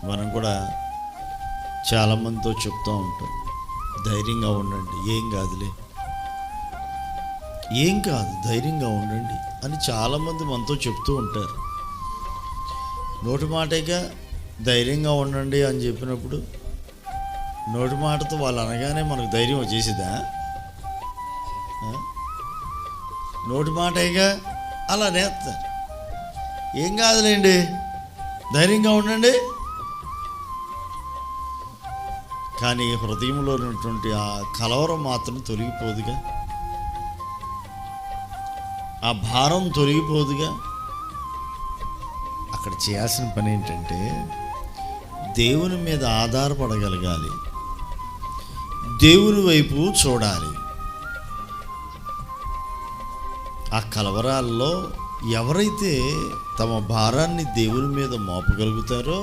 మనం కూడా చాలామందితో చెప్తూ ఉంటాం, ధైర్యంగా ఉండండి, ఏం కాదులే, ఏం కాదు, ధైర్యంగా ఉండండి అని చాలామంది మనతో చెప్తూ ఉంటారు. నోటి మాటగా ధైర్యంగా ఉండండి అని చెప్పినప్పుడు నోటి మాటతో వాళ్ళు అనగానే మనకు ధైర్యం వచ్చేసిదా? నోటి మాటగా అలా నేస్తారు, ఏం కాదులేండి, ధైర్యంగా ఉండండి. కానీ హృదయంలో ఉన్నటువంటి ఆ కలవరం మాత్రం తొలగిపోదుగా, ఆ భారం తొలగిపోదుగా. అక్కడ చేయాల్సిన పని ఏంటంటే దేవుని మీద ఆధారపడగలగాలి, దేవుని వైపు చూడాలి. ఆ కలవరాల్లో ఎవరైతే తమ భారాన్ని దేవుని మీద మోపగలుగుతారో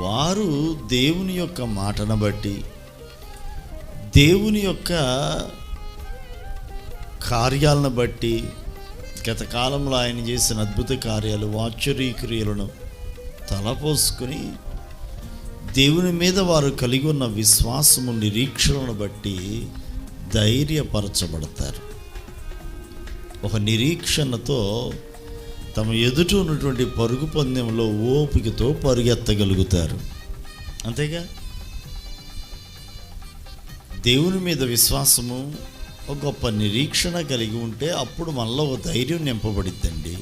వారు దేవుని యొక్క మాటను బట్టి, దేవుని యొక్క కార్యాలను బట్టి, గత కాలంలో ఆయన చేసిన అద్భుత కార్యాలు, ఆశ్చర్యక్రియలను తలపోసుకొని దేవుని మీద వారు కలిగి ఉన్న విశ్వాసము, నిరీక్షణను బట్టి ధైర్యపరచబడతారు. ఒక నిరీక్షణతో తమ ఎదుట ఉన్నటువంటి పరుగు పందెంలో ఓపికతో పరుగెత్తగలుగుతారు. అంతేగా, దేవుని మీద విశ్వాసము, ఒక గొప్ప నిరీక్షణ కలిగి ఉంటే అప్పుడు మనలో ఒక ధైర్యం నింపబడిద్దండి.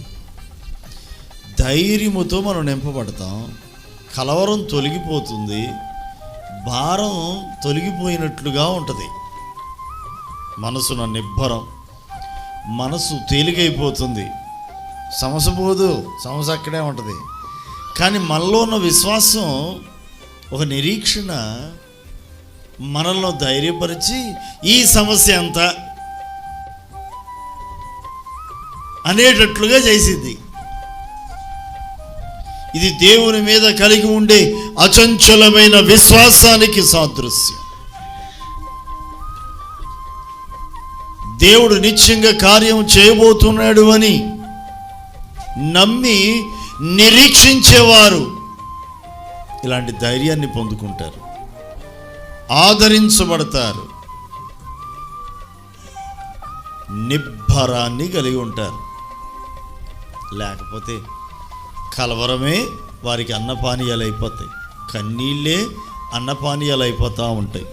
ధైర్యముతో మనం నింపబడతాం, కలవరం తొలగిపోతుంది, భారం తొలగిపోయినట్లుగా ఉంటుంది. మనసున నిబ్బరం, మనసు తేలికైపోతుంది. సమస్య పోదు, సమస్య అక్కడే ఉంటుంది. కానీ మనలో ఉన్న విశ్వాసం, ఒక నిరీక్షణ మనలో ధైర్యపరిచి ఈ సమస్య ఎంత అనేటట్లుగా చేసింది. ఇది దేవుని మీద కలిగి ఉండే అచంచలమైన విశ్వాసానికి సాదృశ్యం. దేవుడు నిశ్చయంగా కార్యం చేయబోతున్నాడు అని నమ్మి నిరీక్షించేవారు ఇలాంటి ధైర్యాన్ని పొందుకుంటారు, ఆదరించబడతారు, నిబ్బరాన్ని కలిగి ఉంటారు. లేకపోతే కలవరమే వారికి అన్నపానీయాలు అయిపోతాయి, కన్నీళ్ళే అన్నపానీయాలు అయిపోతూ ఉంటాయి.